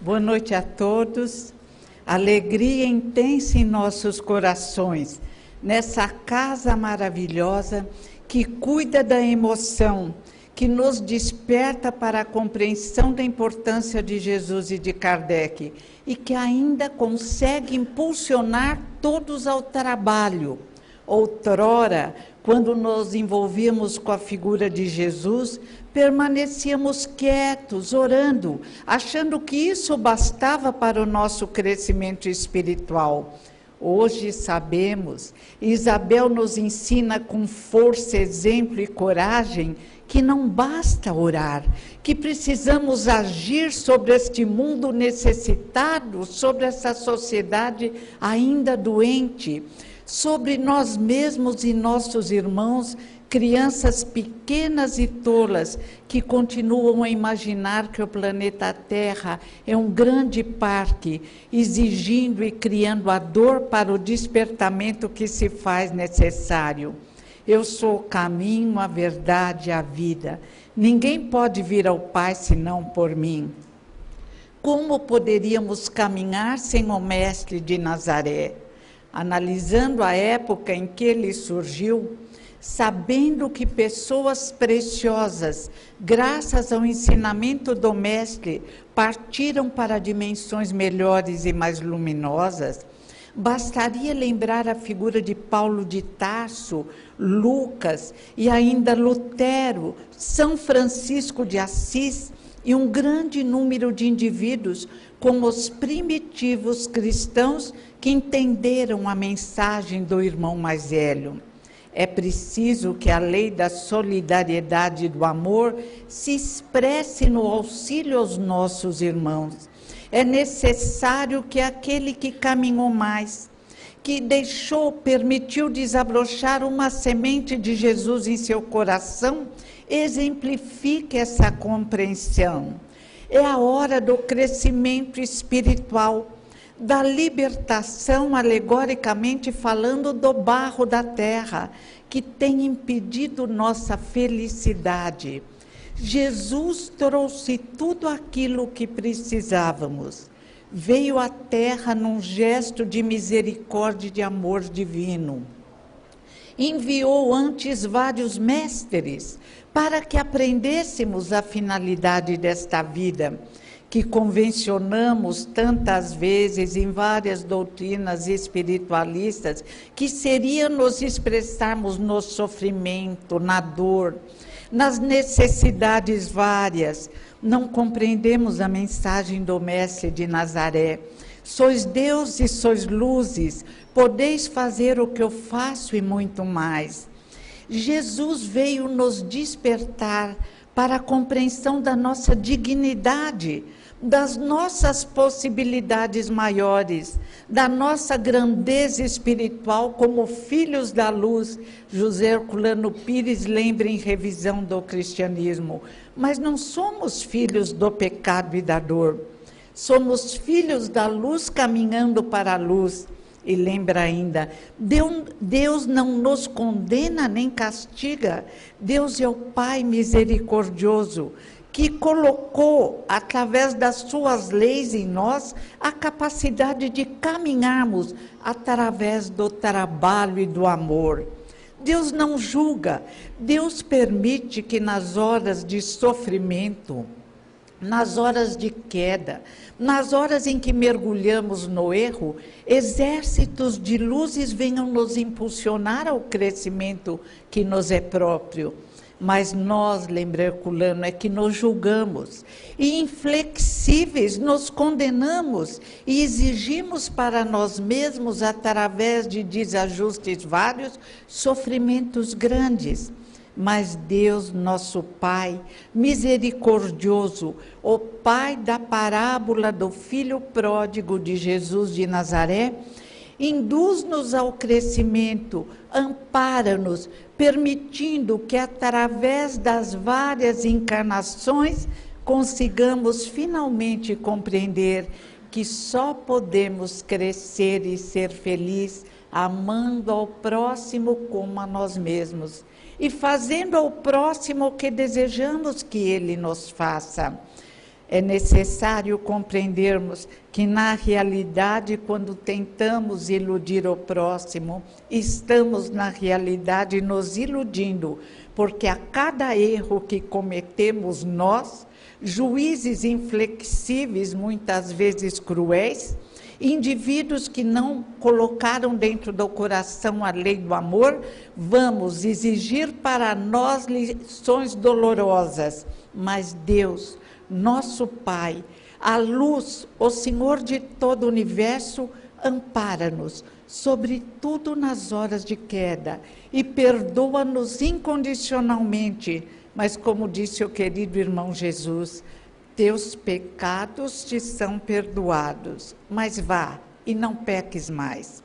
Boa noite a todos. Alegria intensa em nossos corações, nessa casa maravilhosa que cuida da emoção, que nos desperta para a compreensão da importância de Jesus e de Kardec, e que ainda consegue impulsionar todos ao trabalho. Outrora, quando nos envolvíamos com a figura de Jesus, permanecíamos quietos, orando, achando que isso bastava para o nosso crescimento espiritual. Hoje sabemos, Isabel nos ensina com força, exemplo e coragem, que não basta orar, que precisamos agir sobre este mundo necessitado, sobre essa sociedade ainda doente, sobre nós mesmos e nossos irmãos, crianças pequenas e tolas que continuam a imaginar que o planeta Terra é um grande parque, exigindo e criando a dor para o despertamento que se faz necessário. Eu sou o caminho, a verdade e a vida. Ninguém pode vir ao Pai senão por mim. Como poderíamos caminhar sem o Mestre de Nazaré? Analisando a época em que ele surgiu, sabendo que pessoas preciosas, graças ao ensinamento do Mestre, partiram para dimensões melhores e mais luminosas, bastaria lembrar a figura de Paulo de Tarso, Lucas e ainda Lutero, São Francisco de Assis e um grande número de indivíduos como os primitivos cristãos que entenderam a mensagem do irmão mais velho. É preciso que a lei da solidariedade e do amor se expresse no auxílio aos nossos irmãos. É necessário que aquele que caminhou mais, que permitiu desabrochar uma semente de Jesus em seu coração, exemplifique essa compreensão. É a hora do crescimento espiritual, da libertação, alegoricamente falando, do barro da terra, que tem impedido nossa felicidade. Jesus trouxe tudo aquilo que precisávamos. Veio à terra num gesto de misericórdia e de amor divino. Enviou antes vários mestres para que aprendêssemos a finalidade desta vida, que convencionamos tantas vezes em várias doutrinas espiritualistas, que seria nos expressarmos no sofrimento, na dor, nas necessidades várias. Não compreendemos a mensagem do Mestre de Nazaré. Sois Deus e sois luzes, podeis fazer o que eu faço e muito mais. Jesus veio nos despertar para a compreensão da nossa dignidade, das nossas possibilidades maiores, da nossa grandeza espiritual como filhos da luz. José Herculano Pires lembra em Revisão do Cristianismo, mas não somos filhos do pecado e da dor, somos filhos da luz caminhando para a luz. E lembra ainda, Deus não nos condena nem castiga. Deus é o Pai misericordioso, que colocou, através das suas leis em nós, a capacidade de caminharmos através do trabalho e do amor. Deus não julga, Deus permite que nas horas de sofrimento, nas horas de queda, nas horas em que mergulhamos no erro, exércitos de luzes venham nos impulsionar ao crescimento que nos é próprio. Mas nós, lembra Herculano, é que nos julgamos e inflexíveis nos condenamos e exigimos para nós mesmos, através de desajustes vários, sofrimentos grandes. Mas Deus, nosso Pai, misericordioso, o Pai da parábola do Filho pródigo de Jesus de Nazaré, induz-nos ao crescimento, ampara-nos, permitindo que através das várias encarnações consigamos finalmente compreender que só podemos crescer e ser felizes amando ao próximo como a nós mesmos e fazendo ao próximo o que desejamos que ele nos faça. É necessário compreendermos que, na realidade, quando tentamos iludir o próximo, estamos, na realidade, nos iludindo, porque a cada erro que cometemos nós, juízes inflexíveis, muitas vezes cruéis, indivíduos que não colocaram dentro do coração a lei do amor, vamos exigir para nós lições dolorosas, mas Deus, nosso Pai, a luz, o Senhor de todo o universo, ampara-nos, sobretudo nas horas de queda, e perdoa-nos incondicionalmente. Mas, como disse o querido irmão Jesus, teus pecados te são perdoados, mas vá e não peques mais.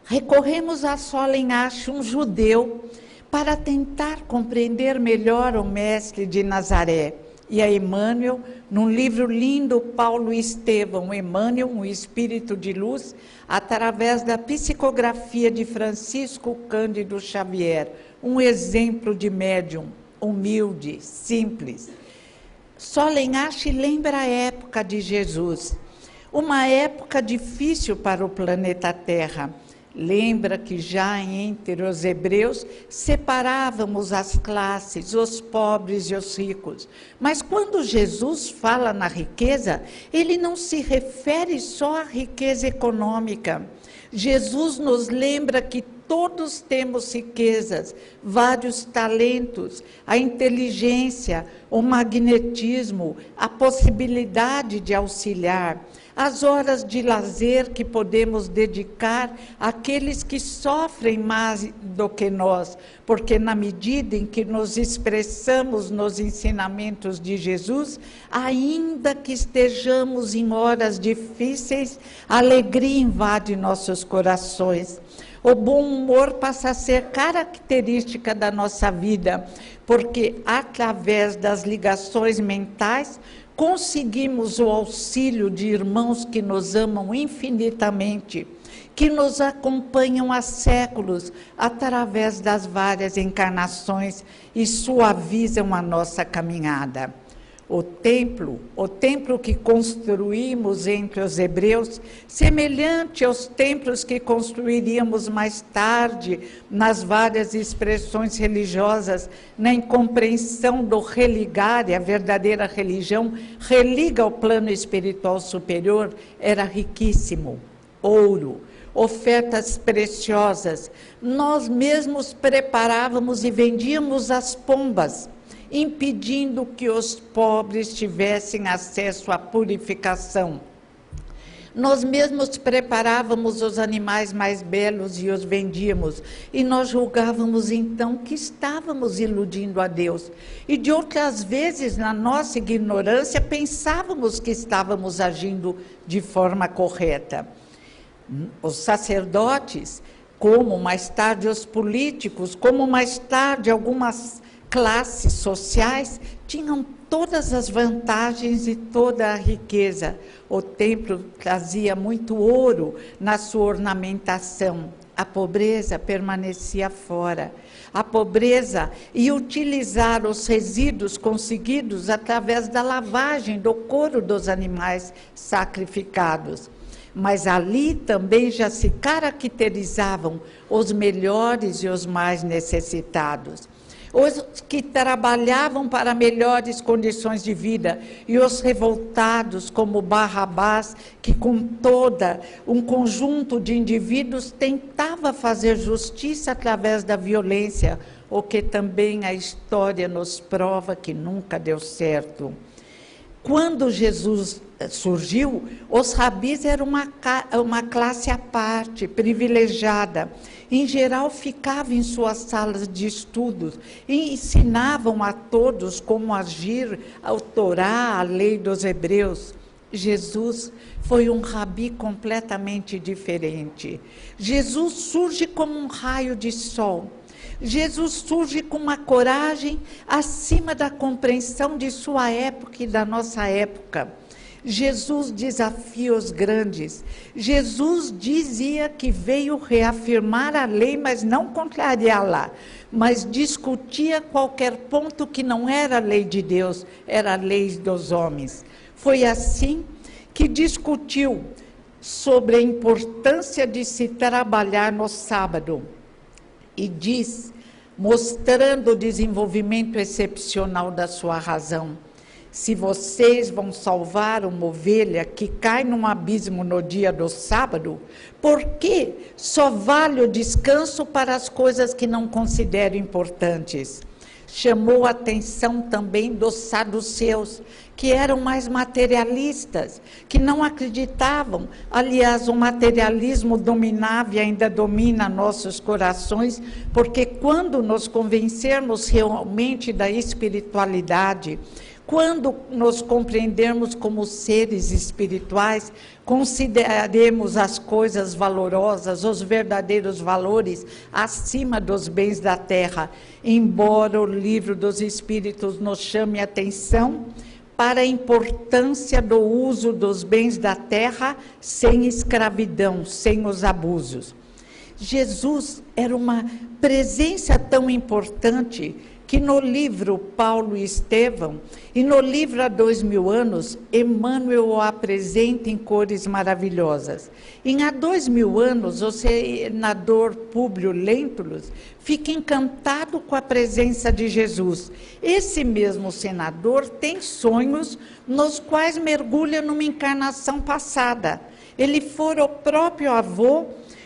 Recorremos a Solen Ash, um judeu, para tentar compreender melhor o mestre de Nazaré, e a Emmanuel, num livro lindo, Paulo e Estevão, Emmanuel, um espírito de luz, através da psicografia de Francisco Cândido Xavier, um exemplo de médium, humilde, simples. Solen Ash lembra a época de Jesus, uma época difícil para o planeta Terra. Lembra que já entre os hebreus separávamos as classes, os pobres e os ricos. Mas quando Jesus fala na riqueza, ele não se refere só à riqueza econômica. Jesus nos lembra que todos temos riquezas, vários talentos, a inteligência, o magnetismo, a possibilidade de auxiliar, as horas de lazer que podemos dedicar àqueles que sofrem mais do que nós, porque na medida em que nos expressamos nos ensinamentos de Jesus, ainda que estejamos em horas difíceis, a alegria invade nossos corações. O bom humor passa a ser característica da nossa vida, porque através das ligações mentais, conseguimos o auxílio de irmãos que nos amam infinitamente, que nos acompanham há séculos, através das várias encarnações e suavizam a nossa caminhada. O templo que construímos entre os hebreus, semelhante aos templos que construiríamos mais tarde nas várias expressões religiosas, na incompreensão do religar, e a verdadeira religião religa ao plano espiritual superior, era riquíssimo. Ouro, ofertas preciosas, nós mesmos preparávamos e vendíamos as pombas, impedindo que os pobres tivessem acesso à purificação. Nós mesmos preparávamos os animais mais belos e os vendíamos, e nós julgávamos então que estávamos iludindo a Deus. E de outras vezes, na nossa ignorância, pensávamos que estávamos agindo de forma correta. Os sacerdotes, como mais tarde os políticos, como mais tarde algumas classes sociais, tinham todas as vantagens e toda a riqueza. O templo trazia muito ouro na sua ornamentação. A pobreza permanecia fora. A pobreza ia utilizar os resíduos conseguidos através da lavagem do couro dos animais sacrificados. Mas ali também já se caracterizavam os melhores e os mais necessitados. Os que trabalhavam para melhores condições de vida, e os revoltados, como Barrabás, que com toda um conjunto de indivíduos tentava fazer justiça através da violência, o que também a história nos prova que nunca deu certo. Quando Jesus surgiu, os rabis eram uma classe à parte, privilegiada. Em geral, ficavam em suas salas de estudos e ensinavam a todos como agir ao Torá, a lei dos hebreus. Jesus foi um rabi completamente diferente. Jesus surge como um raio de sol. Jesus surge com uma coragem acima da compreensão de sua época e da nossa época. Jesus desafia os grandes. Jesus dizia que veio reafirmar a lei, mas não contrariá-la. mas discutia qualquer ponto que não era a lei de Deus, era a lei dos homens. Foi assim que discutiu sobre a importância de se trabalhar no sábado. E diz, mostrando o desenvolvimento excepcional da sua razão: se vocês vão salvar uma ovelha que cai num abismo no dia do sábado, por que só vale o descanso para as coisas que não considero importantes? Chamou a atenção também dos saduceus, que eram mais materialistas, que não acreditavam. Aliás, o materialismo dominava e ainda domina nossos corações, porque quando nos convencermos realmente da espiritualidade, quando nos compreendermos como seres espirituais, consideraremos as coisas valorosas, os verdadeiros valores, acima dos bens da terra. Embora o livro dos Espíritos nos chame a atenção para a importância do uso dos bens da terra sem escravidão, sem os abusos. Jesus era uma presença tão importante que no livro Paulo e Estevão, e no livro Há 2000 anos, Emmanuel o apresenta em cores maravilhosas. Em Há 2000 anos, o senador Públio Lentulus fica encantado com a presença de Jesus. Esse mesmo senador tem sonhos nos quais mergulha numa encarnação passada. Ele fora o próprio avô,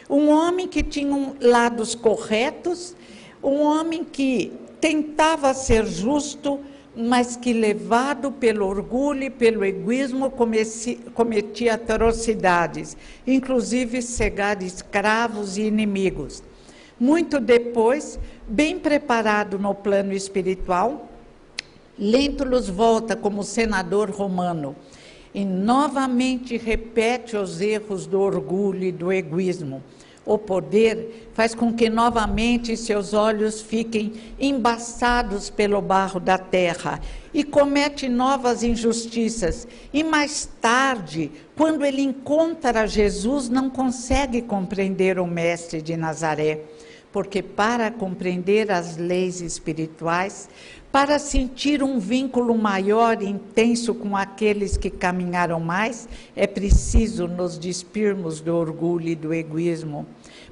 um homem que tinha lados corretos, um homem que tentava ser justo, mas que, levado pelo orgulho e pelo egoísmo, cometia atrocidades, inclusive cegar escravos e inimigos. Muito depois, bem preparado no plano espiritual, Lentulus volta como senador romano e novamente repete os erros do orgulho e do egoísmo. O poder faz com que novamente seus olhos fiquem embaçados pelo barro da terra e comete novas injustiças. E mais tarde, quando ele encontra Jesus, não consegue compreender o Mestre de Nazaré, porque para compreender as leis espirituais, para sentir um vínculo maior e intenso com aqueles que caminharam mais, é preciso nos despirmos do orgulho e do egoísmo.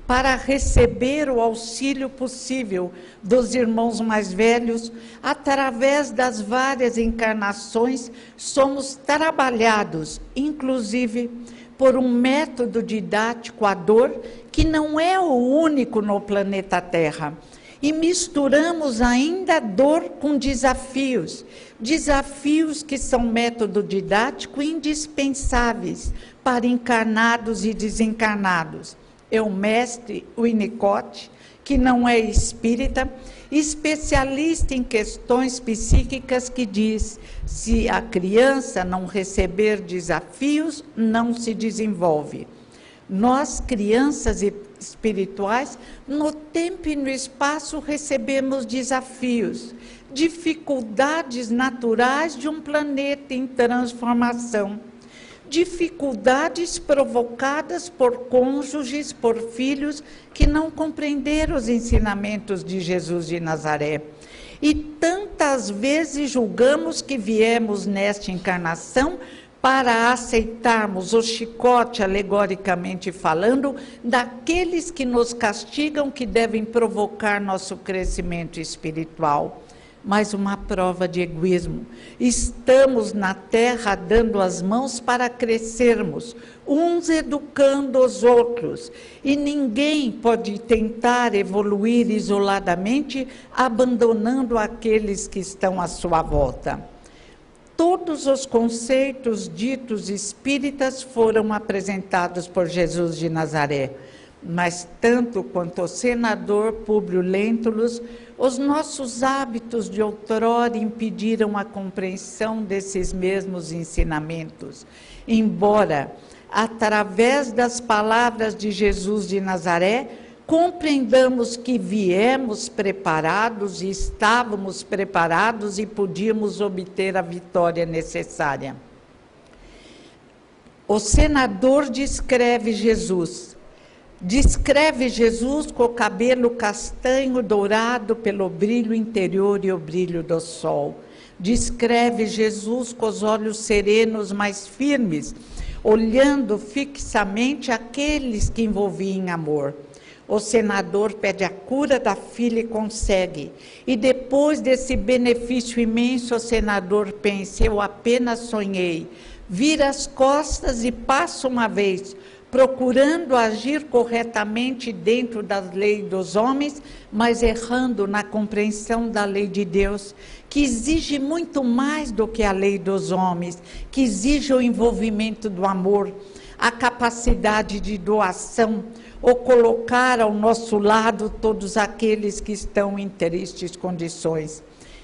Para receber o auxílio possível dos irmãos mais velhos, através das várias encarnações, somos trabalhados, inclusive, por um método didático à dor, que não é o único no planeta Terra. E misturamos ainda dor com desafios, desafios que são método didático indispensáveis para encarnados e desencarnados. É o mestre Winnicott, que não é espírita, especialista em questões psíquicas, que diz: se a criança não receber desafios, não se desenvolve. Nós, crianças espirituais, no tempo e no espaço recebemos desafios, dificuldades naturais de um planeta em transformação, dificuldades provocadas por cônjuges, por filhos que não compreenderam os ensinamentos de Jesus de Nazaré. E tantas vezes julgamos que viemos nesta encarnação para aceitarmos o chicote, alegoricamente falando, daqueles que nos castigam, que devem provocar nosso crescimento espiritual. Mais uma prova de egoísmo. Estamos na Terra dando as mãos para crescermos, uns educando os outros, e ninguém pode tentar evoluir isoladamente, abandonando aqueles que estão à sua volta. Todos os conceitos ditos espíritas foram apresentados por Jesus de Nazaré, mas tanto quanto o senador Públio Lentulus, os nossos hábitos de outrora impediram a compreensão desses mesmos ensinamentos, embora, através das palavras de Jesus de Nazaré, compreendamos que viemos preparados e estávamos preparados e podíamos obter a vitória necessária. O senador descreve Jesus: Descreve Jesus com o cabelo castanho dourado pelo brilho interior e o brilho do sol. Descreve Jesus com os olhos serenos, mais firmes, olhando fixamente aqueles que envolviam em amor. O senador pede a cura da filha e consegue. E depois desse benefício imenso, o senador pensa: eu apenas sonhei. Vira as costas e passa uma vez, procurando agir corretamente dentro das leis dos homens, mas errando na compreensão da lei de Deus, que exige muito mais do que a lei dos homens, que exige o envolvimento do amor, a capacidade de doação, ou colocar ao nosso lado todos aqueles que estão em tristes condições.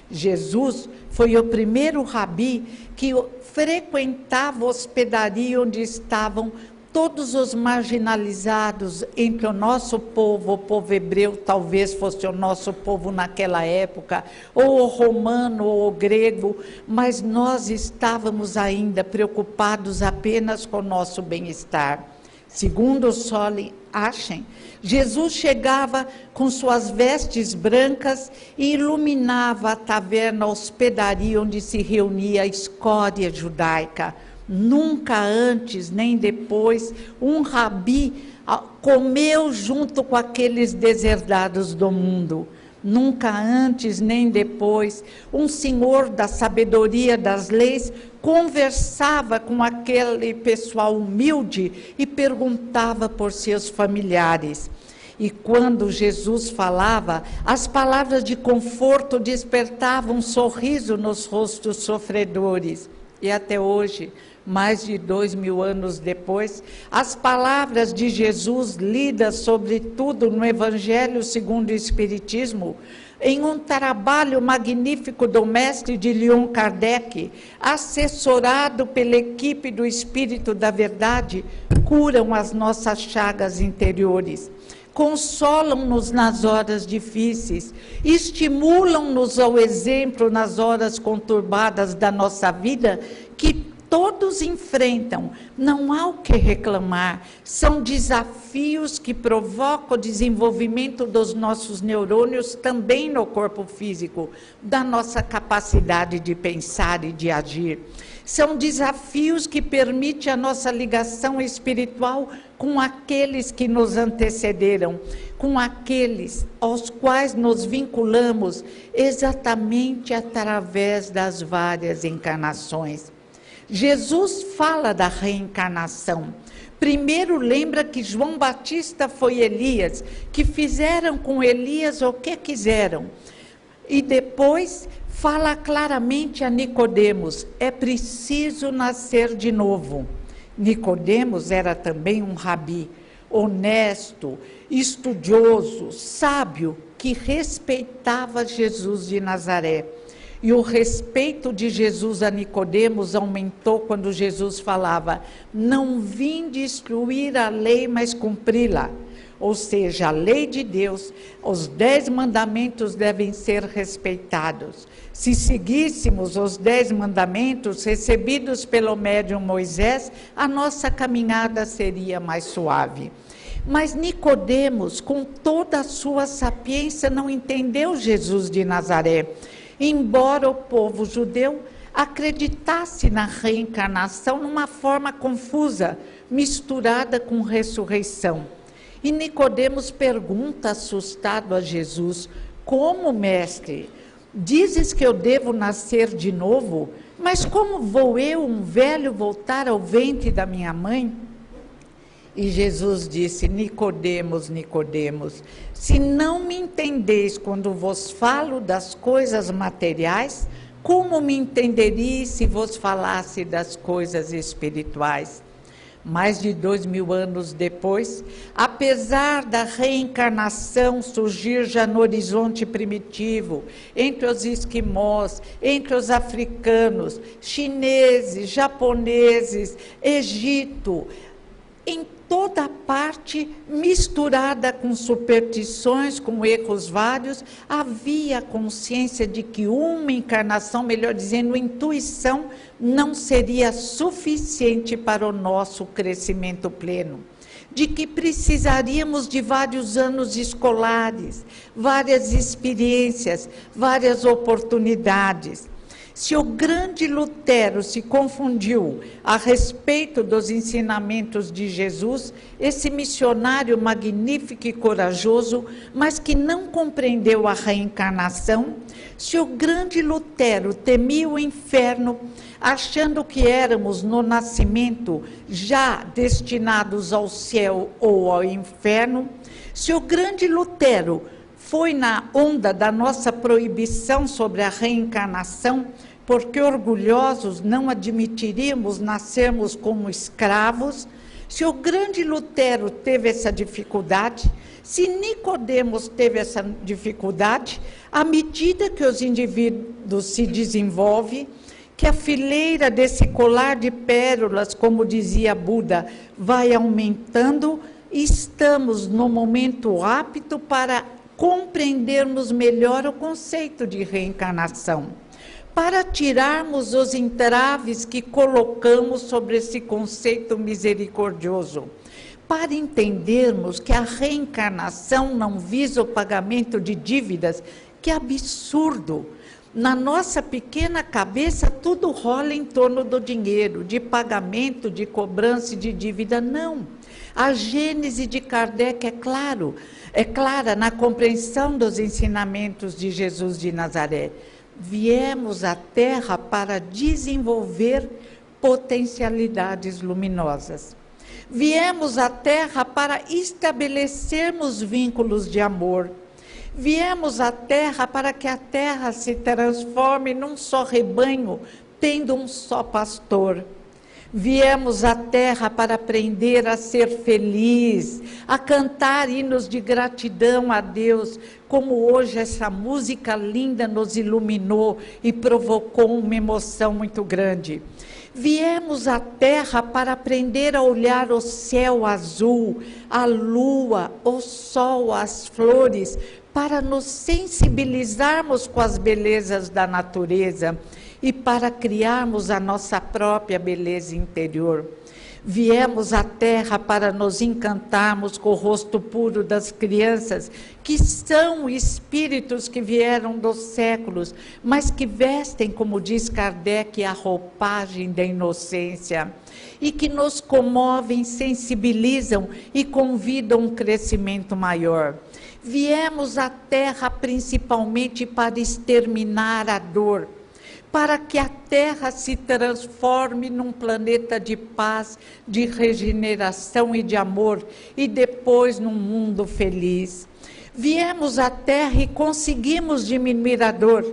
Jesus foi o primeiro rabi que frequentava a hospedaria onde estavam todos os marginalizados entre o nosso povo. O povo hebreu talvez fosse o nosso povo naquela época, ou o romano, ou o grego, mas nós estávamos ainda preocupados apenas com o nosso bem-estar. Segundo Solly Achen, Jesus chegava com suas vestes brancas e iluminava a taverna, a hospedaria onde se reunia a escória judaica. Nunca antes nem depois um rabi comeu junto com aqueles deserdados do mundo. Nunca antes nem depois um senhor da sabedoria das leis conversava com aquele pessoal humilde e perguntava por seus familiares. E quando Jesus falava, as palavras de conforto despertavam um sorriso nos rostos sofredores. E até hoje, mais de 2000 anos depois, as palavras de Jesus, lidas sobretudo no Evangelho segundo o Espiritismo, em um trabalho magnífico do mestre de Leon Kardec, assessorado pela equipe do Espírito da Verdade, curam as nossas chagas interiores, consolam-nos nas horas difíceis, estimulam-nos ao exemplo nas horas conturbadas da nossa vida, que todos enfrentam. Não há o que reclamar, são desafios que provocam o desenvolvimento dos nossos neurônios também no corpo físico, da nossa capacidade de pensar e de agir. São desafios que permitem a nossa ligação espiritual com aqueles que nos antecederam, com aqueles aos quais nos vinculamos exatamente através das várias encarnações. Jesus fala da reencarnação. Primeiro lembra que João Batista foi Elias, que fizeram com Elias o que quiseram. E depois fala claramente a Nicodemos: é preciso nascer de novo. Nicodemos era também um rabi, honesto, estudioso, sábio, que respeitava Jesus de Nazaré. E o respeito de Jesus a Nicodemos aumentou quando Jesus falava: não vim destruir a lei, mas cumpri-la. Ou seja, a lei de Deus, os 10 mandamentos devem ser respeitados. Se seguíssemos os 10 mandamentos recebidos pelo médium Moisés, a nossa caminhada seria mais suave. Mas Nicodemos, com toda a sua sapiência, não entendeu Jesus de Nazaré. Embora o povo judeu acreditasse na reencarnação numa forma confusa, misturada com ressurreição. E Nicodemos pergunta, assustado, a Jesus: como, mestre? Dizes que eu devo nascer de novo? Mas como vou eu, um velho, voltar ao ventre da minha mãe? E Jesus disse: Nicodemos, Nicodemos, se não me entendeis quando vos falo das coisas materiais, como me entenderíeis se vos falasse das coisas espirituais? Mais de 2000 anos depois, apesar da reencarnação surgir já no horizonte primitivo, entre os esquimós, entre os africanos, chineses, japoneses, Egito, em toda parte, misturada com superstições, com erros vários, havia consciência de que uma encarnação, melhor dizendo, intuição, não seria suficiente para o nosso crescimento pleno. de que precisaríamos de vários anos escolares, várias experiências, várias oportunidades. Se o grande Lutero se confundiu a respeito dos ensinamentos de Jesus, esse missionário magnífico e corajoso, mas que não compreendeu a reencarnação, se o grande Lutero temia o inferno, achando que éramos no nascimento já destinados ao céu ou ao inferno, se o grande Lutero foi na onda da nossa proibição sobre a reencarnação, porque orgulhosos não admitiríamos nascermos como escravos, se o grande Lutero teve essa dificuldade, se Nicodemos teve essa dificuldade, à medida que os indivíduos se desenvolvem, que a fileira desse colar de pérolas, como dizia Buda, vai aumentando, estamos no momento apto para compreendermos melhor o conceito de reencarnação, para tirarmos os entraves que colocamos sobre esse conceito misericordioso, para entendermos que a reencarnação não visa o pagamento de dívidas, que absurdo! Na nossa pequena cabeça, tudo rola em torno do dinheiro, de pagamento, de cobrança e de dívida. Não. A gênese de Kardec é clara na compreensão dos ensinamentos de Jesus de Nazaré. Viemos à Terra para desenvolver potencialidades luminosas. Viemos à Terra para estabelecermos vínculos de amor. Viemos à Terra para que a Terra se transforme num só rebanho, tendo um só pastor. Viemos à Terra para aprender a ser feliz, a cantar hinos de gratidão a Deus, como hoje essa música linda nos iluminou e provocou uma emoção muito grande. Viemos à Terra para aprender a olhar o céu azul, a lua, o sol, as flores, para nos sensibilizarmos com as belezas da natureza e para criarmos a nossa própria beleza interior. Viemos à Terra para nos encantarmos com o rosto puro das crianças, que são espíritos que vieram dos séculos, mas que vestem, como diz Kardec, a roupagem da inocência, e que nos comovem, sensibilizam e convidam a um crescimento maior. Viemos à Terra principalmente para exterminar a dor, para que a Terra se transforme num planeta de paz, de regeneração e de amor, e depois num mundo feliz. Viemos à Terra e conseguimos diminuir a dor,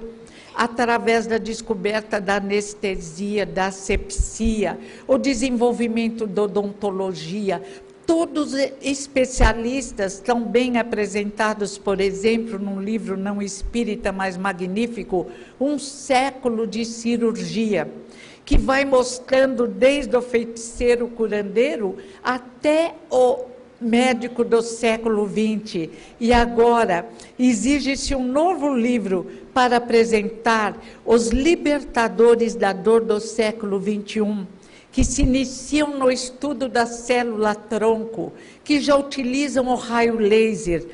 através da descoberta da anestesia, da asepsia, o desenvolvimento da odontologia. Todos especialistas tão bem apresentados, por exemplo, num livro não espírita, mas magnífico, Um Século de Cirurgia, que vai mostrando desde o feiticeiro curandeiro até o médico do século XX. E agora exige-se um novo livro para apresentar os libertadores da dor do século XXI, que se iniciam no estudo da célula-tronco, que já utilizam o raio laser.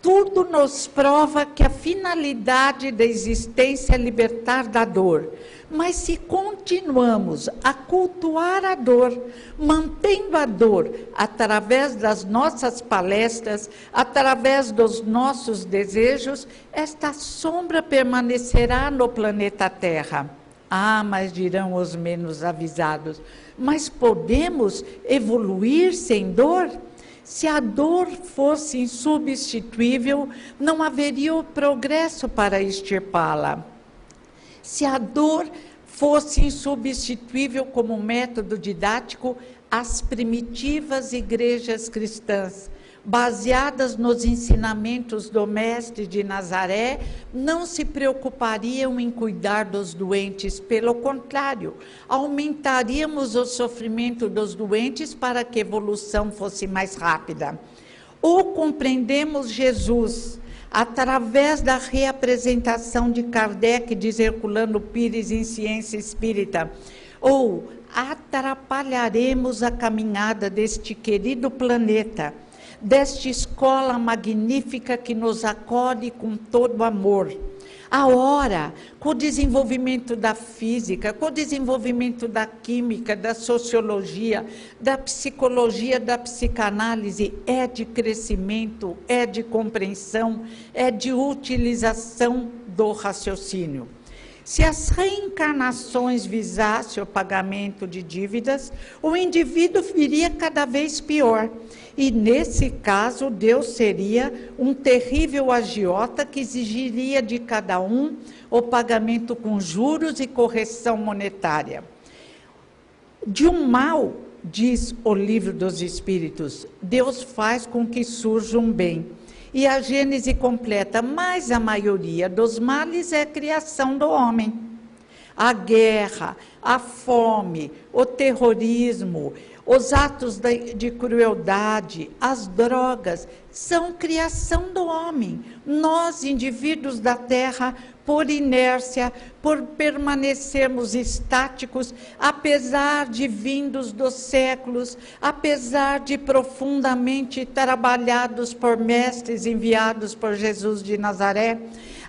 Tudo nos prova que a finalidade da existência é libertar da dor. Mas se continuamos a cultuar a dor, mantendo a dor através das nossas palestras, através dos nossos desejos, esta sombra permanecerá no planeta Terra. Ah, mas dirão os menos avisados, mas podemos evoluir sem dor? Se a dor fosse insubstituível, não haveria o progresso para extirpá-la. Se a dor fosse insubstituível como método didático, as primitivas igrejas cristãs, baseadas nos ensinamentos do Mestre de Nazaré, não se preocupariam em cuidar dos doentes, pelo contrário, aumentaríamos o sofrimento dos doentes para que a evolução fosse mais rápida. Ou compreendemos Jesus através da reapresentação de Kardec, diz Herculano Pires em Ciência Espírita, ou atrapalharemos a caminhada deste querido planeta, desta escola magnífica que nos acolhe com todo amor. A hora, com o desenvolvimento da física, com o desenvolvimento da química, da sociologia, da psicologia, da psicanálise, é de crescimento, é de compreensão, é de utilização do raciocínio. Se as reencarnações visassem o pagamento de dívidas, o indivíduo viria cada vez pior. E, nesse caso, Deus seria um terrível agiota que exigiria de cada um o pagamento com juros e correção monetária. De um mal, diz o Livro dos Espíritos, Deus faz com que surja um bem. E a Gênese completa, mas a maioria dos males é criação do homem. A guerra, a fome, o terrorismo, os atos de crueldade, as drogas, são criação do homem. Nós, indivíduos da Terra, por inércia, por permanecermos estáticos, apesar de vindos dos séculos, apesar de profundamente trabalhados por mestres enviados por Jesus de Nazaré,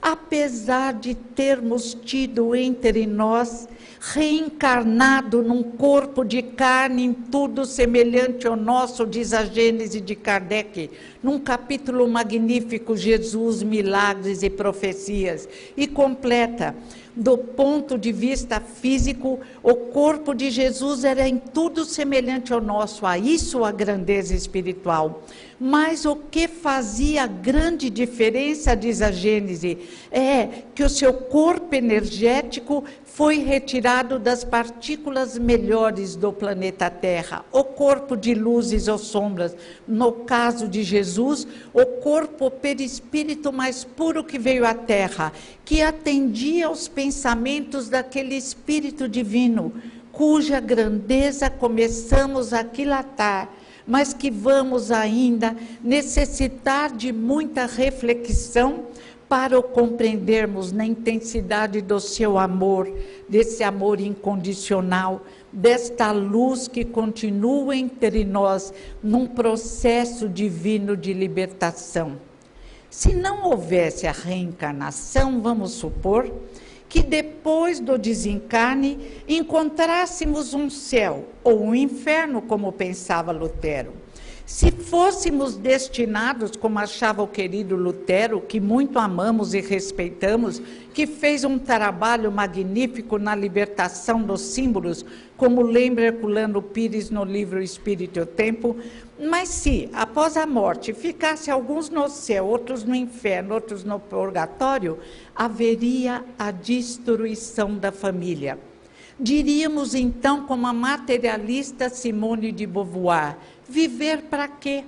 apesar de termos tido entre nós reencarnado num corpo de carne em tudo semelhante ao nosso, diz a Gênese de Kardec, num capítulo magnífico, Jesus, Milagres e Profecias, e completa, do ponto de vista físico, o corpo de Jesus era em tudo semelhante ao nosso, a isso a grandeza espiritual. Mas o que fazia grande diferença, diz a Gênese, é que o seu corpo energético foi retirado das partículas melhores do planeta Terra, o corpo de luzes ou sombras. No caso de Jesus, o corpo perispírito mais puro que veio à Terra, que atendia aos pensamentos daquele Espírito Divino, cuja grandeza começamos a aquilatar, mas que vamos ainda necessitar de muita reflexão para o compreendermos na intensidade do seu amor, desse amor incondicional, desta luz que continua entre nós num processo divino de libertação. Se não houvesse a reencarnação, vamos supor que depois do desencarne encontrássemos um céu ou um inferno, como pensava Lutero. Se fôssemos destinados, como achava o querido Lutero, que muito amamos e respeitamos, que fez um trabalho magnífico na libertação dos símbolos, como lembra Herculano Pires no livro Espírito e o Tempo, mas se, após a morte, ficasse alguns no céu, outros no inferno, outros no purgatório, haveria a destruição da família. Diríamos então, como a materialista Simone de Beauvoir, viver para quê?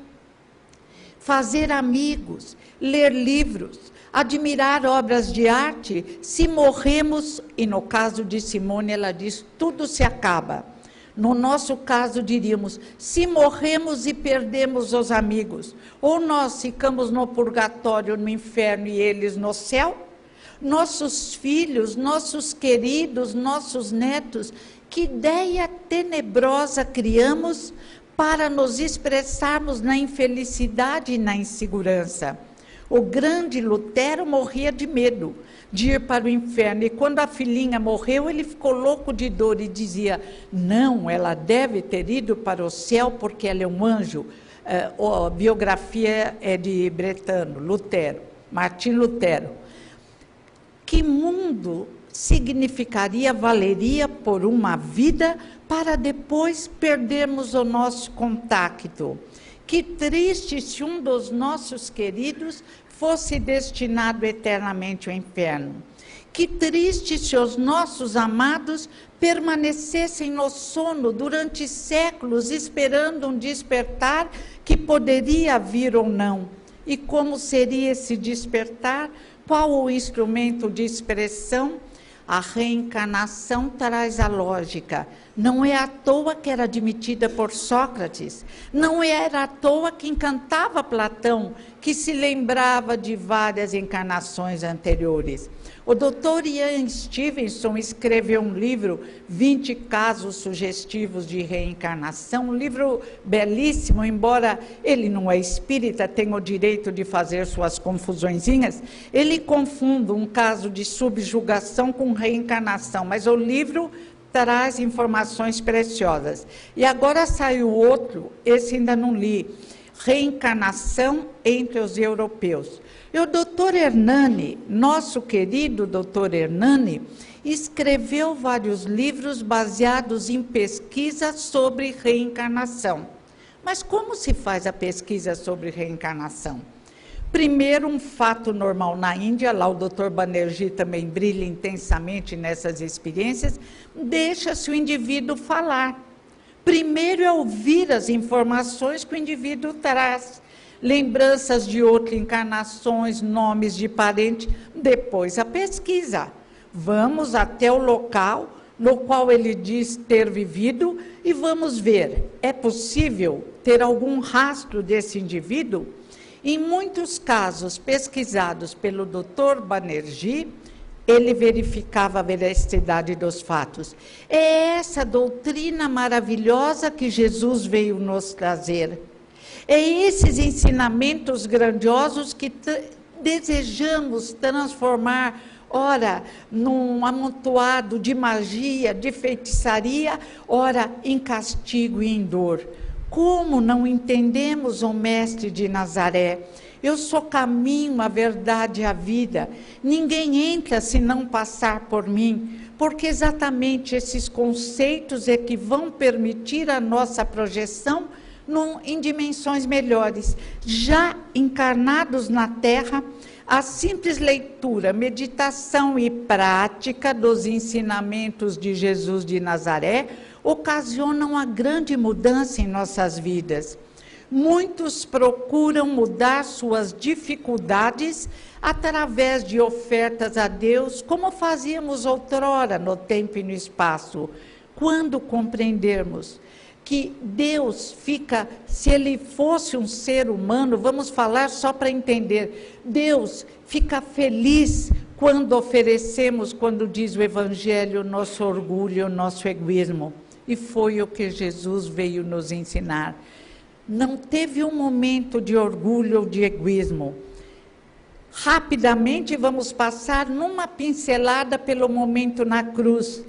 Fazer amigos, ler livros, admirar obras de arte, se morremos, e no caso de Simone ela diz, tudo se acaba. No nosso caso diríamos, se morremos e perdemos os amigos, ou nós ficamos no purgatório, no inferno e eles no céu, nossos filhos, nossos queridos, nossos netos, que ideia tenebrosa criamos para nos expressarmos na infelicidade e na insegurança. O grande Lutero morria de medo de ir para o inferno, e quando a filhinha morreu, ele ficou louco de dor e dizia, não, ela deve ter ido para o céu porque ela é um anjo. A biografia é de Bretano, Lutero, Martim Lutero. Que mundo significaria, valeria por uma vida para depois perdermos o nosso contacto? Que triste se um dos nossos queridos fosse destinado eternamente ao inferno. Que triste se os nossos amados permanecessem no sono durante séculos, esperando um despertar que poderia vir ou não. E como seria esse despertar? Qual o instrumento de expressão? A reencarnação traz a lógica. Não é à toa que era admitida por Sócrates. Não era à toa que encantava Platão, que se lembrava de várias encarnações anteriores. O Dr. Ian Stevenson escreveu um livro, 20 casos sugestivos de reencarnação, um livro belíssimo, embora ele não é espírita, tenha o direito de fazer suas confusõezinhas, ele confunde um caso de subjugação com reencarnação, mas o livro traz informações preciosas. E agora saiu outro, esse ainda não li, Reencarnação entre os Europeus. E o doutor Hernani, nosso querido doutor Hernani, escreveu vários livros baseados em pesquisas sobre reencarnação. Mas como se faz a pesquisa sobre reencarnação? Primeiro, um fato normal na Índia, lá o Dr. Banerjee também brilha intensamente nessas experiências, deixa-se o indivíduo falar. Primeiro é ouvir as informações que o indivíduo traz, lembranças de outras encarnações, nomes de parente, depois a pesquisa. Vamos até o local no qual ele diz ter vivido e vamos ver, é possível ter algum rastro desse indivíduo? Em muitos casos pesquisados pelo Dr. Banerjee, ele verificava a veracidade dos fatos. É essa doutrina maravilhosa que Jesus veio nos trazer. É esses ensinamentos grandiosos que desejamos transformar, ora, num amontoado de magia, de feitiçaria, ora, em castigo e em dor. Como não entendemos o Mestre de Nazaré? Eu sou caminho, a verdade e a vida. Ninguém entra se não passar por mim, porque exatamente esses conceitos é que vão permitir a nossa projeção em dimensões melhores. Já encarnados na Terra, a simples leitura, meditação e prática dos ensinamentos de Jesus de Nazaré ocasionam a grande mudança em nossas vidas. Muitos procuram mudar suas dificuldades através de ofertas a Deus, como fazíamos outrora no tempo e no espaço. Quando compreendermos que Deus fica, se ele fosse um ser humano, vamos falar só para entender, Deus fica feliz quando oferecemos, quando diz o Evangelho, nosso orgulho, nosso egoísmo. E foi o que Jesus veio nos ensinar. Não teve um momento de orgulho ou de egoísmo. Rapidamente vamos passar numa pincelada pelo momento na cruz.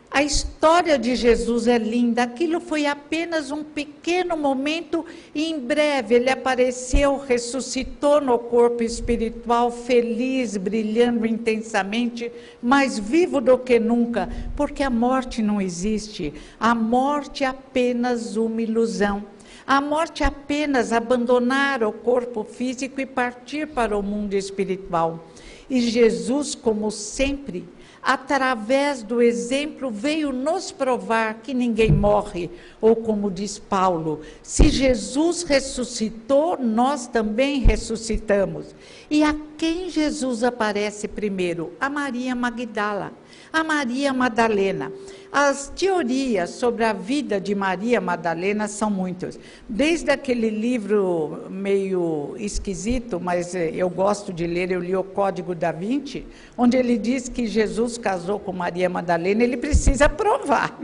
A história de Jesus é linda, aquilo foi apenas um pequeno momento e em breve ele apareceu, ressuscitou no corpo espiritual, feliz, brilhando intensamente, mais vivo do que nunca, porque a morte não existe, a morte é apenas uma ilusão. A morte é apenas abandonar o corpo físico e partir para o mundo espiritual. E Jesus, como sempre, através do exemplo, veio nos provar que ninguém morre, ou como diz Paulo, se Jesus ressuscitou, nós também ressuscitamos. E a quem Jesus aparece primeiro? A Maria Magdala, a Maria Madalena. As teorias sobre a vida de Maria Madalena são muitas. Desde aquele livro meio esquisito, mas eu gosto de ler, eu li o Código da Vinci, onde ele diz que Jesus casou com Maria Madalena, ele precisa provar.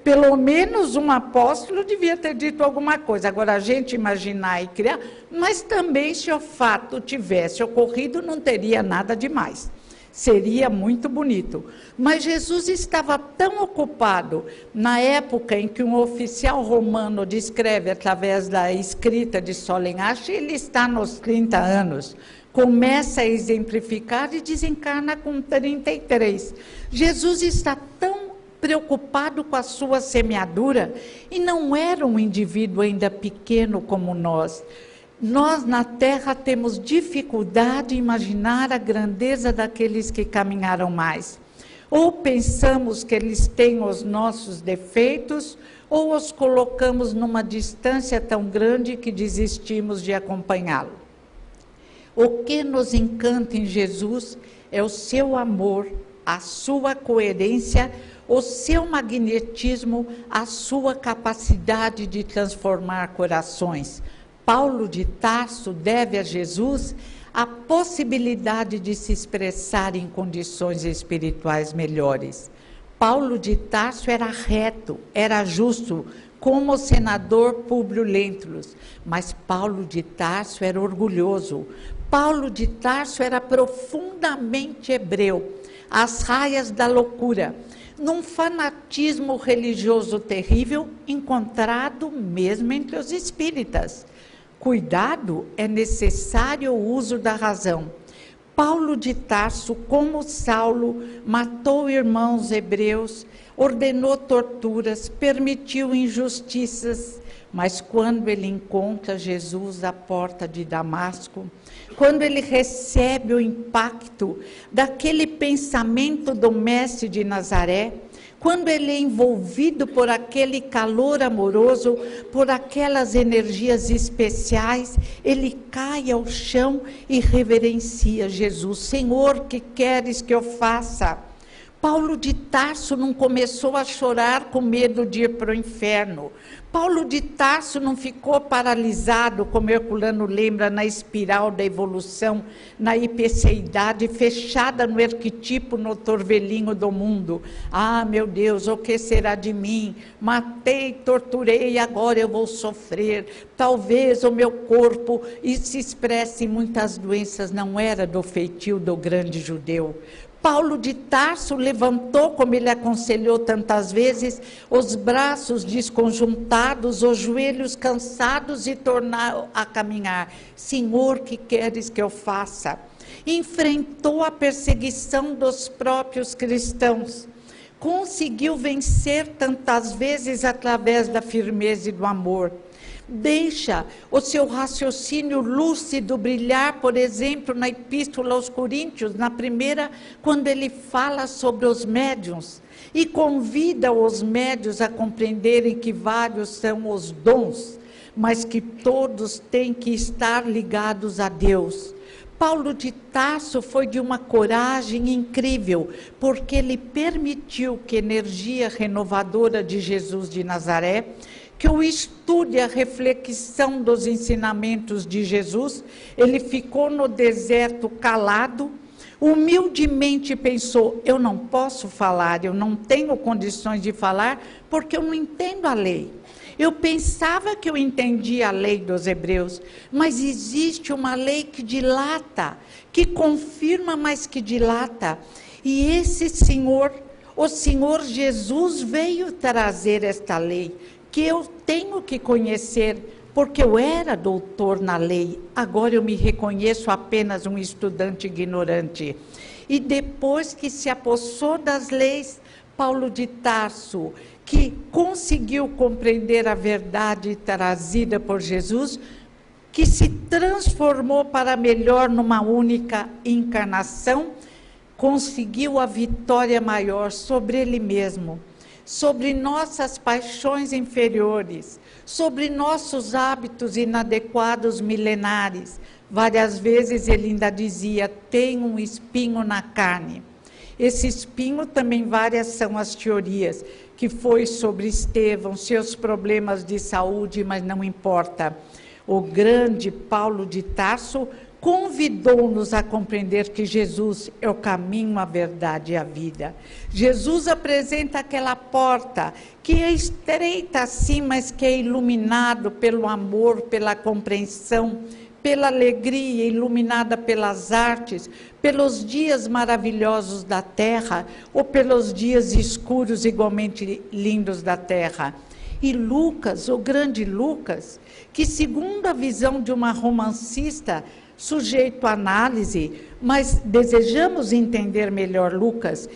Pelo menos um apóstolo devia ter dito alguma coisa. Agora, a gente imaginar e criar, mas também se o fato tivesse ocorrido, não teria nada demais. Seria muito bonito. Mas Jesus estava tão ocupado na época em que um oficial romano descreve através da escrita de Solenhache, ele está nos 30 anos, começa a exemplificar e desencarna com 33. Jesus está tão preocupado com a sua semeadura e não era um indivíduo ainda pequeno como nós. Nós na Terra temos dificuldade em imaginar a grandeza daqueles que caminharam mais. Ou pensamos que eles têm os nossos defeitos, ou os colocamos numa distância tão grande que desistimos de acompanhá-lo. O que nos encanta em Jesus é o seu amor, a sua coerência, o seu magnetismo, a sua capacidade de transformar corações. Paulo de Tarso deve a Jesus a possibilidade de se expressar em condições espirituais melhores. Paulo de Tarso era reto, era justo, como o senador Públio Lentulus, mas Paulo de Tarso era orgulhoso. Paulo de Tarso era profundamente hebreu, às raias da loucura, num fanatismo religioso terrível, encontrado mesmo entre os espíritas. Cuidado, é necessário o uso da razão. Paulo de Tarso, como Saulo, matou irmãos hebreus, ordenou torturas, permitiu injustiças, mas quando ele encontra Jesus à porta de Damasco, quando ele recebe o impacto daquele pensamento do mestre de Nazaré, quando ele é envolvido por aquele calor amoroso, por aquelas energias especiais, ele cai ao chão e reverencia Jesus. Senhor, que queres que eu faça? Paulo de Tarso não começou a chorar com medo de ir para o inferno. Paulo de Tarso não ficou paralisado, como Herculano lembra, na espiral da evolução, na hiperseidade, fechada no arquetipo, no torvelinho do mundo. Ah, meu Deus, o que será de mim? Matei, torturei, e agora eu vou sofrer. Talvez o meu corpo, e se expresse em muitas doenças, não era do feitio do grande judeu. Paulo de Tarso levantou, como ele aconselhou tantas vezes, os braços desconjuntados, os joelhos cansados e tornou a caminhar. Senhor, que queres que eu faça? Enfrentou a perseguição dos próprios cristãos. Conseguiu vencer tantas vezes através da firmeza e do amor. Deixa o seu raciocínio lúcido brilhar, por exemplo, na Epístola aos Coríntios, na primeira, quando ele fala sobre os médiuns, e convida os médiuns a compreenderem que vários são os dons, mas que todos têm que estar ligados a Deus. Paulo de Tarso foi de uma coragem incrível, porque ele permitiu que a energia renovadora de Jesus de Nazaré, que o estude a reflexão dos ensinamentos de Jesus, ele ficou no deserto calado, humildemente pensou, eu não posso falar, eu não tenho condições de falar, porque eu não entendo a lei. Eu pensava que eu entendia a lei dos hebreus, mas existe uma lei que dilata, que confirma, mas que dilata. E esse Senhor, o Senhor Jesus veio trazer esta lei, que eu tenho que conhecer, porque eu era doutor na lei, agora eu me reconheço apenas um estudante ignorante. E depois que se apossou das leis, Paulo de Tarso, que conseguiu compreender a verdade trazida por Jesus, que se transformou para melhor numa única encarnação, conseguiu a vitória maior sobre ele mesmo, sobre nossas paixões inferiores, sobre nossos hábitos inadequados milenares. Várias vezes ele ainda dizia, tem um espinho na carne. Esse espinho também várias são as teorias, que foi sobre Estevão, seus problemas de saúde, mas não importa. O grande Paulo de Tarso convidou-nos a compreender que Jesus é o caminho, a verdade e a vida. Jesus apresenta aquela porta que é estreita assim, mas que é iluminado pelo amor, pela compreensão, pela alegria, iluminada pelas artes, pelos dias maravilhosos da terra, ou pelos dias escuros igualmente lindos da terra. E Lucas, o grande Lucas, que segundo a visão de uma romancista, sujeito à análise, mas desejamos entender melhor Lucas.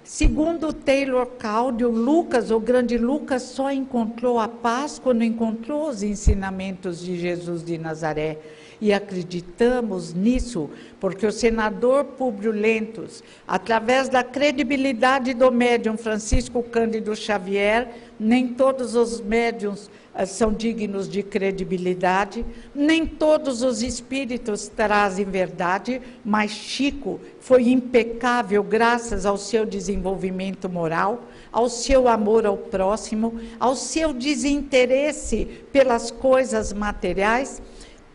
Segundo Taylor Caudill, Lucas, o grande Lucas, só encontrou a paz quando encontrou os ensinamentos de Jesus de Nazaré. E acreditamos nisso, porque o senador Públio Lentulus, através da credibilidade do médium Francisco Cândido Xavier, nem todos os médiums são dignos de credibilidade, nem todos os espíritos trazem verdade, mas Chico foi impecável graças ao seu desenvolvimento moral, ao seu amor ao próximo, ao seu desinteresse pelas coisas materiais,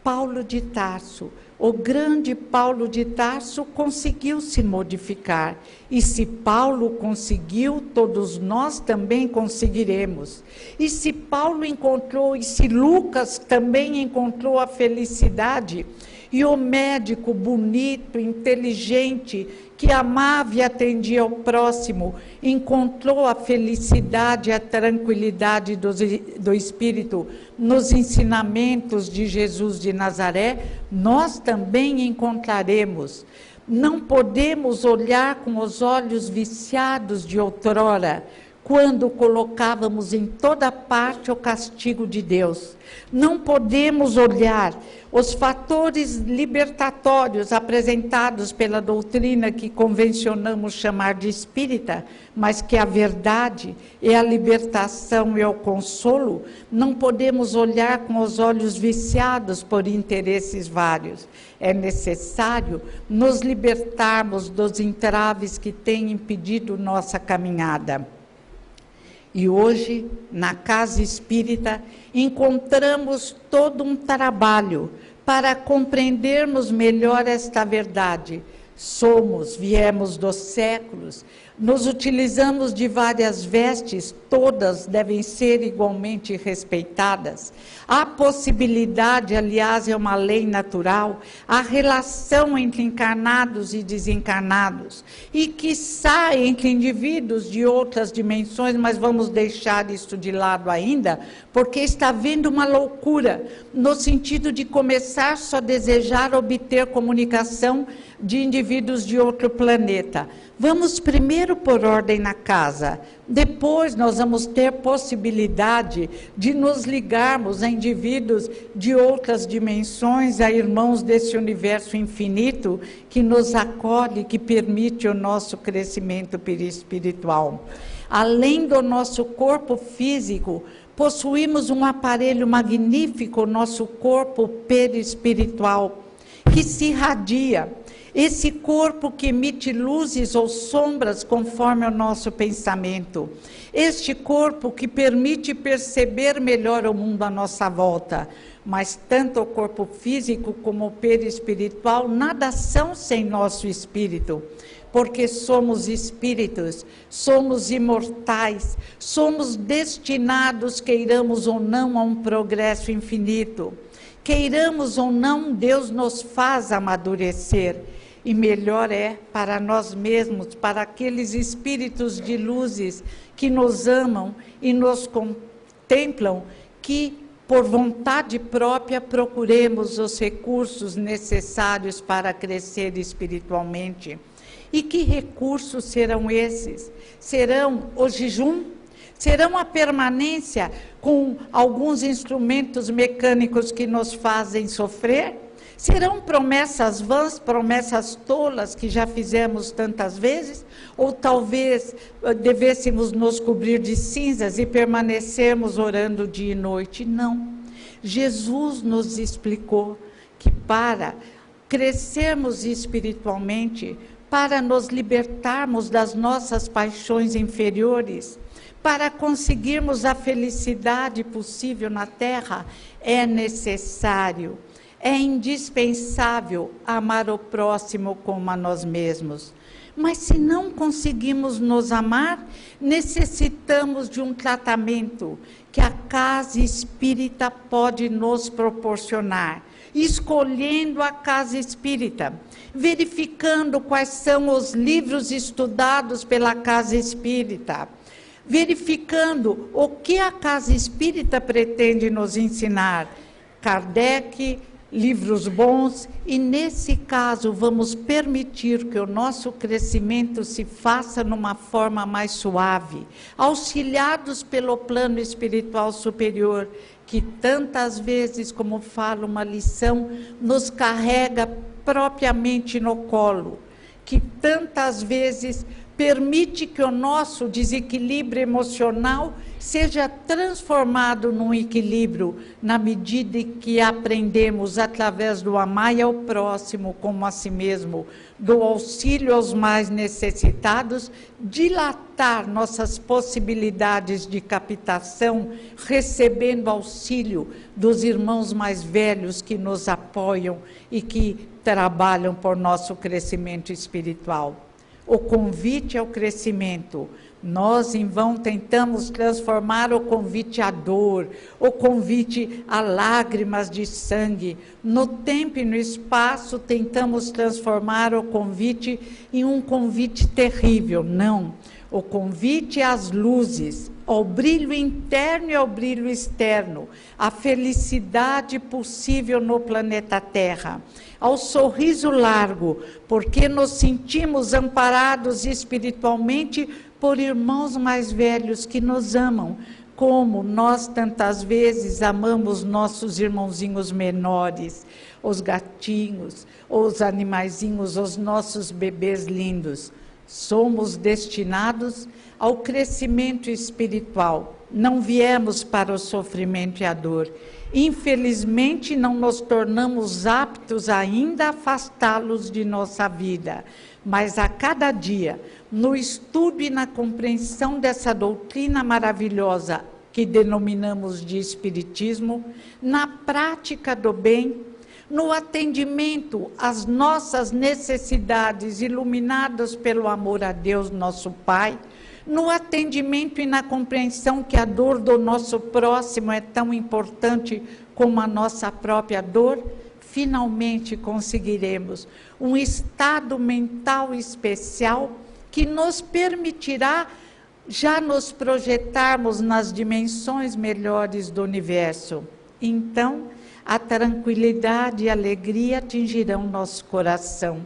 Paulo de Tarso, o grande Paulo de Tarso, conseguiu se modificar. E se Paulo conseguiu, todos nós também conseguiremos. E se Paulo encontrou, e se Lucas também encontrou a felicidade, e o médico bonito, inteligente, que amava e atendia ao próximo, encontrou a felicidade e a tranquilidade do Espírito nos ensinamentos de Jesus de Nazaré, nós também encontraremos. Não podemos olhar com os olhos viciados de outrora, quando colocávamos em toda parte o castigo de Deus. Não podemos olhar os fatores libertatórios apresentados pela doutrina que convencionamos chamar de espírita, mas que a verdade é a libertação e o consolo. Não podemos olhar com os olhos viciados por interesses vários. É necessário nos libertarmos dos entraves que têm impedido nossa caminhada. E hoje, na Casa Espírita, encontramos todo um trabalho para compreendermos melhor esta verdade. Viemos dos séculos, nos utilizamos de várias vestes, todas devem ser igualmente respeitadas. Há possibilidade, aliás, é uma lei natural, a relação entre encarnados e desencarnados, e quiçá entre indivíduos de outras dimensões, mas vamos deixar isso de lado ainda, porque está havendo uma loucura, no sentido de começar só a desejar obter comunicação de indivíduos de outro planeta. Vamos primeiro por ordem na casa, depois nós vamos ter possibilidade de nos ligarmos a indivíduos de outras dimensões, a irmãos desse universo infinito que nos acolhe, que permite o nosso crescimento perispiritual. Além do nosso corpo físico, possuímos um aparelho magnífico, o nosso corpo perispiritual, que se irradia. Esse corpo que emite luzes ou sombras conforme o nosso pensamento. Este corpo que permite perceber melhor o mundo à nossa volta. Mas tanto o corpo físico como o perispiritual nada são sem nosso espírito. Porque somos espíritos, somos imortais, somos destinados, queiramos ou não, a um progresso infinito. Queiramos ou não, Deus nos faz amadurecer. E melhor é para nós mesmos, para aqueles espíritos de luzes que nos amam e nos contemplam, que por vontade própria procuremos os recursos necessários para crescer espiritualmente. E que recursos serão esses? Serão o jejum? Serão a permanência com alguns instrumentos mecânicos que nos fazem sofrer? Serão promessas vãs, promessas tolas que já fizemos tantas vezes? Ou talvez devêssemos nos cobrir de cinzas e permanecermos orando dia e noite? Não. Jesus nos explicou que para crescermos espiritualmente, para nos libertarmos das nossas paixões inferiores, para conseguirmos a felicidade possível na Terra, é necessário, é indispensável amar o próximo como a nós mesmos. Mas se não conseguimos nos amar, necessitamos de um tratamento que a Casa Espírita pode nos proporcionar. Escolhendo a Casa Espírita, verificando quais são os livros estudados pela Casa Espírita, verificando o que a Casa Espírita pretende nos ensinar. Kardec, livros bons, e nesse caso vamos permitir que o nosso crescimento se faça numa forma mais suave, auxiliados pelo plano espiritual superior, que tantas vezes, como fala uma lição, nos carrega propriamente no colo, que tantas vezes permite que o nosso desequilíbrio emocional seja transformado num equilíbrio na medida em que aprendemos, através do amar ao próximo como a si mesmo, do auxílio aos mais necessitados, dilatar nossas possibilidades de captação, recebendo auxílio dos irmãos mais velhos que nos apoiam e que trabalham por nosso crescimento espiritual. O convite ao crescimento. Nós, em vão, tentamos transformar o convite à dor, o convite a lágrimas de sangue. No tempo e no espaço, tentamos transformar o convite em um convite terrível. Não. O convite às luzes, ao brilho interno e ao brilho externo, à felicidade possível no planeta Terra, ao sorriso largo, porque nos sentimos amparados espiritualmente por irmãos mais velhos que nos amam, como nós tantas vezes amamos nossos irmãozinhos menores, os gatinhos, os animaizinhos, os nossos bebês lindos. Somos destinados ao crescimento espiritual. Não viemos para o sofrimento e a dor. Infelizmente, não nos tornamos aptos ainda a afastá-los de nossa vida. Mas a cada dia, no estudo e na compreensão dessa doutrina maravilhosa que denominamos de Espiritismo, na prática do bem, no atendimento às nossas necessidades iluminadas pelo amor a Deus, nosso Pai, no atendimento e na compreensão que a dor do nosso próximo é tão importante como a nossa própria dor, finalmente conseguiremos um estado mental especial que nos permitirá já nos projetarmos nas dimensões melhores do universo. Então, a tranquilidade e a alegria atingirão nosso coração.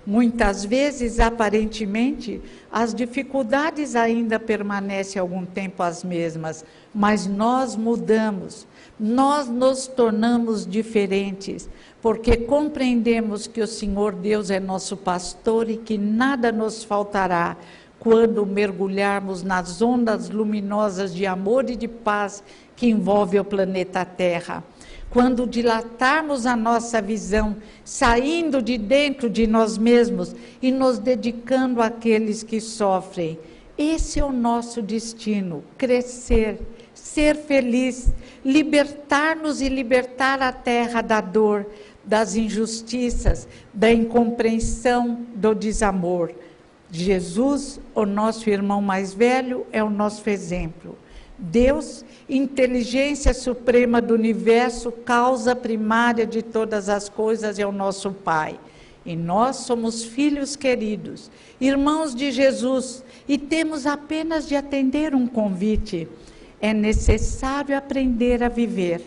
Muitas vezes, aparentemente, as dificuldades ainda permanecem algum tempo as mesmas, mas nós mudamos, nós nos tornamos diferentes, porque compreendemos que o Senhor Deus é nosso pastor e que nada nos faltará quando mergulharmos nas ondas luminosas de amor e de paz que envolve o planeta Terra. Quando dilatarmos a nossa visão, saindo de dentro de nós mesmos e nos dedicando àqueles que sofrem. Esse é o nosso destino, crescer, ser feliz, libertar-nos e libertar a Terra da dor, das injustiças, da incompreensão, do desamor. Jesus, o nosso irmão mais velho, é o nosso exemplo. Deus, inteligência suprema do universo, causa primária de todas as coisas, é o nosso Pai. E nós somos filhos queridos, irmãos de Jesus, e temos apenas de atender um convite. É necessário aprender a viver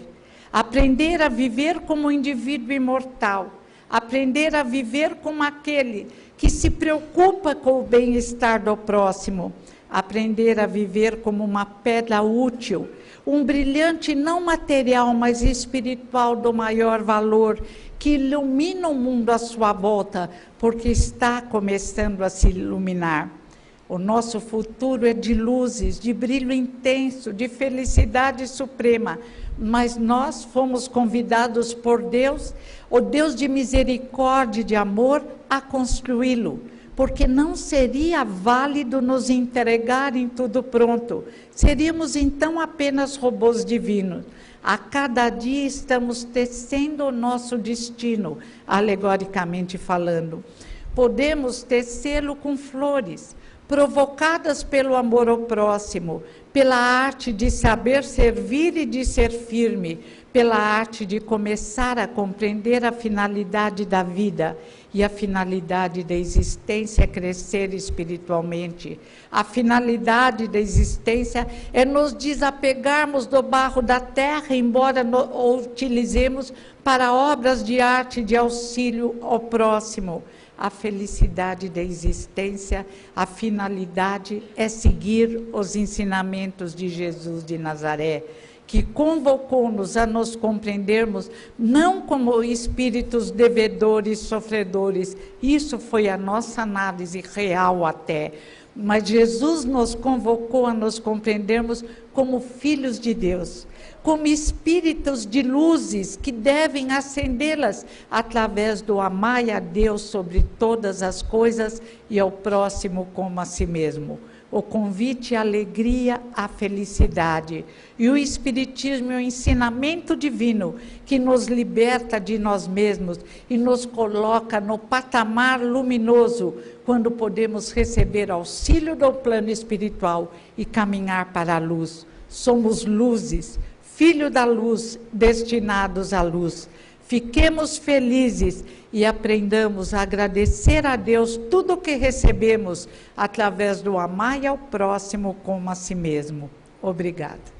como um indivíduo imortal, aprender a viver como aquele que se preocupa com o bem-estar do próximo, aprender a viver como uma pedra útil, um brilhante não material, mas espiritual do maior valor, que ilumina o mundo à sua volta, porque está começando a se iluminar. O nosso futuro é de luzes, de brilho intenso, de felicidade suprema, mas nós fomos convidados por Deus, o Deus de misericórdia e de amor, a construí-lo, porque não seria válido nos entregar em tudo pronto. Seríamos então apenas robôs divinos. A cada dia estamos tecendo o nosso destino, alegoricamente falando. Podemos tecê-lo com flores, provocadas pelo amor ao próximo, pela arte de saber servir e de ser firme, pela arte de começar a compreender a finalidade da vida. E a finalidade da existência é crescer espiritualmente. A finalidade da existência é nos desapegarmos do barro da terra, embora o utilizemos para obras de arte de auxílio ao próximo. A felicidade da existência, a finalidade é seguir os ensinamentos de Jesus de Nazaré, que convocou-nos a nos compreendermos não como espíritos devedores, sofredores. Isso foi a nossa análise real até. Mas Jesus nos convocou a nos compreendermos como filhos de Deus, como espíritos de luzes que devem acendê-las através do amar a Deus sobre todas as coisas e ao próximo como a si mesmo. O convite à alegria, à felicidade. E o Espiritismo é o ensinamento divino que nos liberta de nós mesmos e nos coloca no patamar luminoso, quando podemos receber auxílio do plano espiritual e caminhar para a luz. Somos luzes, filho da luz, destinados à luz. Fiquemos felizes e aprendamos a agradecer a Deus tudo o que recebemos através do amar ao próximo como a si mesmo. Obrigada.